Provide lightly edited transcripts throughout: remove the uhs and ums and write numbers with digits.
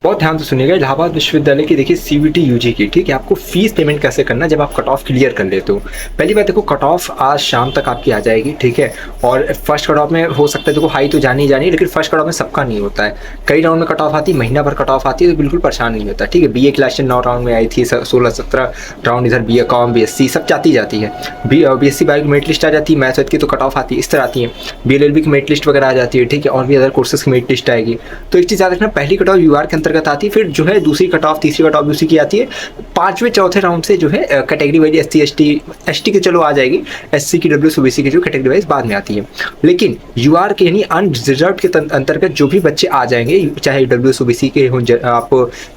बहुत ध्यान से सुनिएगा। इलाहाबाद विश्वविद्यालय की देखिए सीवीटी यूजी की, ठीक है, आपको फीस पेमेंट कैसे करना है जब आप कट ऑफ क्लियर कर लेते हो। पहली बात देखो, कट ऑफ आज शाम तक आपकी आ जाएगी, ठीक है। और फर्स्ट कट ऑफ में हो सकता है देखो हाई तो जानी ही जानी, लेकिन फर्स्ट कट ऑफ में सबका नहीं होता है। कई राउंड में कट ऑफ आती है, महीना भर कट ऑफ आती है, तो बिल्कुल परेशान नहीं होता, ठीक है। बीए क्लास 9 राउंड में आई थी, 16-17 राउंड इधर बीए कॉम बीएससी सब जाती है। बीएससी बायो की मेरिट लिस्ट आ जाती है, मैथ्स की तो कट ऑफ आती है, इस तरह आती है। बीएलएलबी की मेरिट लिस्ट वगैरह आ जाती है, ठीक है, और भी अदर कोर्सेज की मेरिट लिस्ट आएगी। तो एक चीज़ याद रखना, पहली कट ऑफ यूआर के अंतर्गत आती है, फिर जो है दूसरी कट ऑफ, तीसरी कट ऑफ उसी की आती है। पांचवें चौथे राउंड से जो है कैटेगरी वाइज एसटी के चलो आ जाएगी, एससी की डब्ल्यू ओबीसी की जो कैटेगरी वाइज बाद में आती है। लेकिन यूआर के यानी अनरिजर्व के अंतर्गत जो भी बच्चे आ जाएंगे, चाहे डब्ल्यू ओबीसी के हो, आप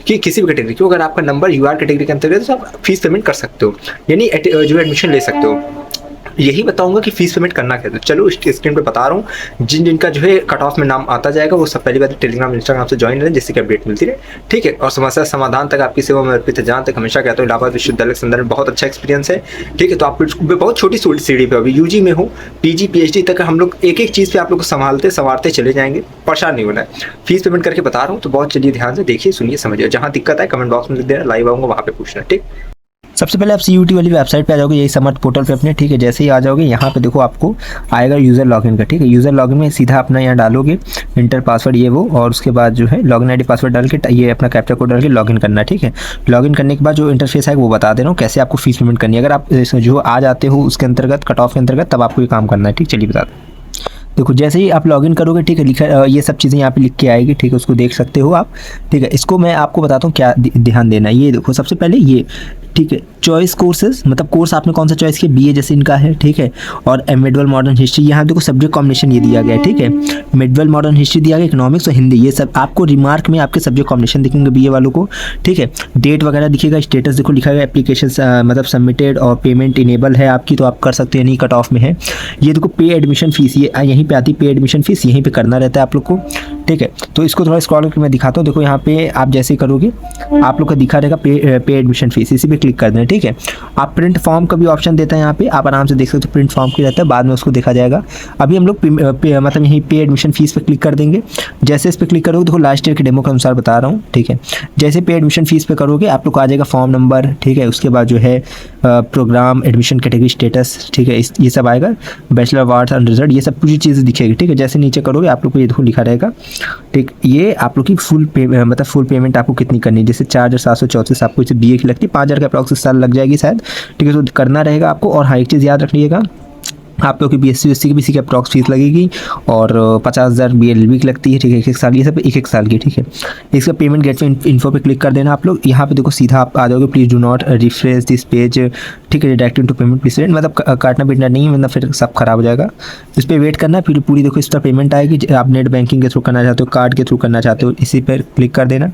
कि किसी भी कैटेगरी के, अगर आपका नंबर यूआर कैटेगरी के अंतर्गत तो आप फीस पेमेंट कर सकते हो, यानी जो एडमिशन ले सकते हो। यही बताऊंगा कि फीस पेमेंट करना कैसे। चलो स्क्रीन पे बता रहा हूँ, जिनका जो है कट ऑफ में नाम आता जाएगा वो सब पहली बात टेलीग्राम इंस्टाग्राम से ज्वाइन करें, जिससे कि अपडेट मिलती रहे, ठीक है। और समस्या समाधान तक आपकी सेवा में अर्पित है। जहाँ तक हमेशा कहता हूँ, इलाहाबाद विश्वविद्यालय के संदर्भ में बहुत अच्छा एक्सपीरियंस है, ठीक है। तो आप बहुत छोटी सीढ़ी पे, अभी यूजी में हो, पीजी पीएचडी तक हम लोग एक एक चीज़ पे आप लोग को संवारते चले जाएंगे, परेशान नहीं होना है। फीस पेमेंट करके बता रहा हूँ, तो बहुत चलिए ध्यान से देखिए, सुनिए, समझिए। जहाँ दिक्कत है कमेंट बॉक्स में लिख देना, लाइव आऊँगा वहाँ पे पूछना, ठीक। सबसे पहले आप सीयूटी वाली वेबसाइट पे आ जाओगे, यही समर्थ पोर्टल पे अपने, ठीक है। जैसे ही आ जाओगे यहाँ पे देखो आपको आएगा यूज़र लॉगिन का, ठीक है। यूज़र लॉगिन में सीधा अपना यहाँ डालोगे इंटर पासवर्ड ये वो, और उसके बाद जो है लॉगिन आईडी पासवर्ड डाल के ये अपना कैप्चा कोड डाल के लॉगिन करना है, ठीक है। लॉगिन करने के बाद जो इंटरफेस है वो बता दे रहा हूँ कैसे आपको फीस पेमेंट करनी है। अगर आप जो आ जाते हो उसके अंतर्गत, कट ऑफ के अंतर्गत, तब आपको ये काम करना है, ठीक। चलिए बता दो। देखो जैसे ही आप लॉगिन करोगे, ठीक है, लिखा ये सब चीज़ें यहाँ पे लिख के आएगी, ठीक है, उसको देख सकते हो आप, ठीक है। इसको मैं आपको बताता हूँ क्या ध्यान देना है। ये देखो सबसे पहले ये, ठीक है, चॉइस कोर्सेज, मतलब कोर्स आपने कौन सा चॉइस किया, बीए जैसे इनका है, ठीक है। और मिडवल मॉडर्न हिस्ट्री, यहाँ देखो सब्जेक्ट कॉम्बिनेशन ये दिया गया है, ठीक है। मिडवल मॉडर्न हिस्ट्री दिया गया, इकोनॉमिक्स और हिंदी, ये सब आपको रिमार्क में आपके सब्जेक्ट कॉम्बिनेशन दिखेंगे बीए वालों को, ठीक है। डेट वगैरह दिखेगा, स्टेटस देखो लिखा गया, एप्लीकेशन मतलब सबमिटेड और पेमेंट इनेबल है आपकी, तो आप कर सकते हो, नहीं कट ऑफ में है। ये देखो पे एडमिशन फीस, ये यहीं पे आती है, पे एडमिशन फीस यहीं पे करना रहता है आप लोग को, ठीक है। तो इसको थोड़ा स्क्रॉल करके मैं दिखाता हूँ। देखो यहाँ पे आप जैसे करोगे आप लोग का दिखा रहेगा पे एडमिशन फीस, इसी पे क्लिक कर देना, ठीक है। आप प्रिंट फॉर्म का भी ऑप्शन देता है यहाँ पे, आप आराम से देख सकते हो, प्रिंट फॉर्म की रहता है, बाद में उसको देखा जाएगा। अभी हम लोग मतलब यहीं पे एडमिशन फीस पे क्लिक कर देंगे। जैसे इस पर क्लिक करोगे, देखो लास्ट ईयर के डेमो के अनुसार बता रहा हूँ, ठीक है। जैसे पे एडमिशन फीस पे करोगे आप लोग को आ जाएगा फॉर्म नंबर, ठीक है। उसके बाद जो है प्रोग्राम, एडमिशन कैटेगरी, स्टेटस, ठीक है, ये सब आएगा, bachelor of arts and result, ये सब पूरी चीज़ें दिखेगी, ठीक है। जैसे नीचे करोगे आप लोग को ये देखो लिखा रहेगा, ठीक। ये आप लोग की मतलब फुल पेमेंट आपको कितनी करनी है, जैसे 4734 आपको इसे बीए की लगती है, 5000 का अप्रॉक्स साल लग जाएगी शायद, ठीक है। तो करना रहेगा आपको। और हाँ एक चीज़ याद रखिएगा, आप लोग की बीएससी यूएससी की भी इसी की अप्रॉक्स फीस लगेगी, और 50,000 बीएलबी की लगती है, ठीक है, एक साल, ये सब एक साल की, ठीक है। इसका पेमेंट गेटवे इन्फो पे क्लिक कर देना आप लोग। यहाँ पे देखो सीधा आप आ जाओगे, please do not refresh this page, ठीक है, डायरेक्ट टू पेमेंट प्लीज, मतलब काटना पीटना नहीं है, मतलब फिर सब खराब हो जाएगा। इस पर वेट करना, फिर पूरी देखो इस पर पेमेंट आएगी। आप नेट बैंकिंग के थ्रू करना चाहते हो, कार्ड के थ्रू करना चाहते हो, इसी पर क्लिक कर देना।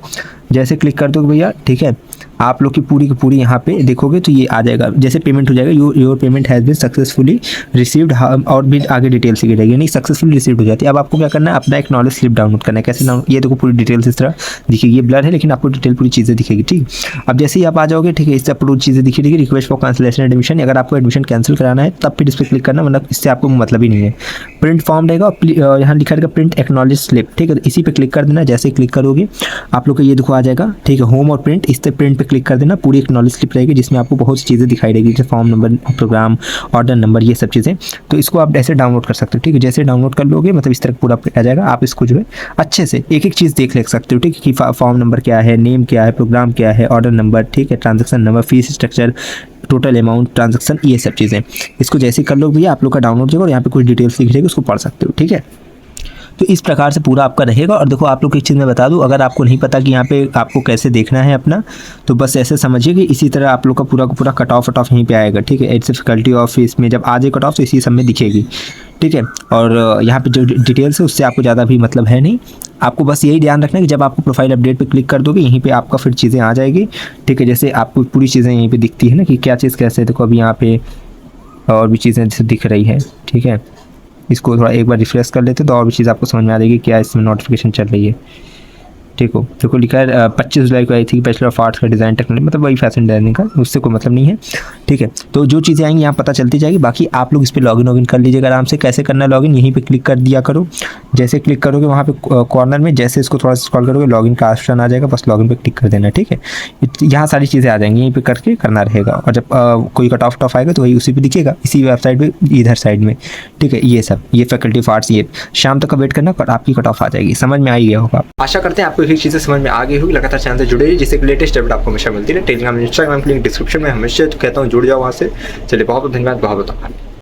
जैसे क्लिक कर दो भैया, ठीक है, आप लोग की पूरी यहाँ पे देखोगे तो ये आ जाएगा, जैसे पेमेंट हो जाएगा, your payment has been successfully received, और भी आगे डिटेल्स लिखी रहेगी, नहीं सक्सेसफुली रिसीव्ड हो जाती है। अब आपको क्या करना है, अपना एक नॉलेज स्लिप डाउनलोड करना है। कैसे डाउनलोड, ये देखो पूरी डिटेल्स इस तरह दिखेगी, ये ब्लर है लेकिन आपको डिटेल पूरी चीज़ें दिखेगी, ठीक। अब जैसे ही आप आ जाओगे, ठीक है, इससे पूरी चीज़ें दिखेगी, रिक्वेस्ट फॉर कैंसिलेशन एडमिशन, अगर आपको एडमिशन कैंसिल कराना है तब फिर इस पर क्लिक करना, मतलब इससे आपको मतलब ही नहीं है। प्रिंट फॉर्म रहेगा, यहाँ लिखा रहेगा प्रिंट एक्नॉलेज स्लिप, ठीक है, इसी पे क्लिक कर देना। जैसे क्लिक करोगे आप लोग को ये देखो आ जाएगा, ठीक है, होम और प्रिंट, इस पर प्रिंट पे क्लिक कर देना। पूरी एक नॉलेज स्लिप रहेगी जिसमें आपको बहुत सी चीज़ें दिखाई देगी, जैसे form number, programme, order number, ये सब चीज़ें। तो इसको आप ऐसे डाउनलोड कर सकते हो, ठीक है। जैसे डाउनलोड कर लोगे मतलब इस तरह पूरा आ जाएगा, आप इसको जो है अच्छे से एक एक चीज़ देख सकते हो, ठीक है, कि फॉर्म नंबर क्या है, नेम क्या है, प्रोग्राम क्या है, ऑर्डर नंबर, ठीक है, transaction number, fees structure, total amount, transaction, ये सब चीज़ें। इसको जैसे कर लो भैया आप लोग का डाउनलोड होगा, और यहाँ पे कुछ डिटेल्स लिख रहेगी, उसको पढ़ सकते हो, ठीक है। तो इस प्रकार से पूरा आपका रहेगा। और देखो आप लोग एक चीज़ मैं बता दूं, अगर आपको नहीं पता कि यहाँ पे आपको कैसे देखना है अपना, तो बस ऐसे समझिए कि इसी तरह आप लोग का पूरा कट ऑफ यहीं पे आएगा, ठीक है। एज डिफिकल्टी ऑफ इसमें जब आ जाए कट ऑफ तो इसी सब में दिखेगी, ठीक है। और यहाँ पे जो डिटेल्स है उससे आपको ज़्यादा भी मतलब है नहीं, आपको बस यही ध्यान रखना है कि जब आपको प्रोफाइल अपडेट पे क्लिक कर दोगे यहीं पे आपका फिर चीज़ें आ जाएगी, ठीक है। जैसे आपको पूरी चीज़ें यहीं पे दिखती है ना कि क्या चीज़ कैसे, देखो अभी यहाँ पे और भी चीज़ें जैसे दिख रही है, ठीक है। इसको थोड़ा एक बार रिफ्रेश कर लेते तो और भी चीज़ आपको समझ में आ जाएगी क्या इसमें नोटिफिकेशन चल रही है। ठीक हो, देखो लिखा है 25 जुलाई को आई थी बैचलर ऑफ आर्ट्स का डिज़ाइन टेक्नोलॉजी, मतलब वही फैशन डिजाइनिंग का, उससे कोई मतलब नहीं है। ठीक है, तो जो चीज़ें आएंगी यहाँ पता चलती जाएगी। बाकी आप लोग इस पर लॉगिन कर लीजिएगा आराम से। कैसे करना है लॉगिन, यहीं पे क्लिक कर दिया करो। जैसे क्लिक करोगे वहाँ पे कॉर्नर में जैसे इसको थोड़ा सा स्क्रॉल करोगे लॉगिन का ऑप्शन आ जाएगा, बस लॉगिन पे क्लिक कर देना। ठीक है, यहाँ सारी चीज़ें आ जाएंगी, यहीं पे करके करना रहेगा। और जब कोई कट ऑफ आएगा तो वही उसी पे दिखेगा, इसी वेबसाइट पे इधर साइड में। ठीक है, ये सब ये फैकल्टी ऑफ आर्ट्स, ये शाम तक का वेट करना, आपकी कट ऑफ आ जाएगी। समझ में आ ही गया होगा। आशा करते हैं आपको ये चीज़ें समझ में आ गई होगी। लगातार चैनल से जुड़े रहिए, जिससे लेटेस्ट अपडेट आपको हमेशा मिलती है। टेलीग्राम इंस्टाग्राम की लिंक डिस्क्रिप्शन में हमेशा, तो कहता हूँ जुड़ जाओ वहाँ से। चलिए, बहुत बहुत धन्यवाद, बहुत बहुत आभार।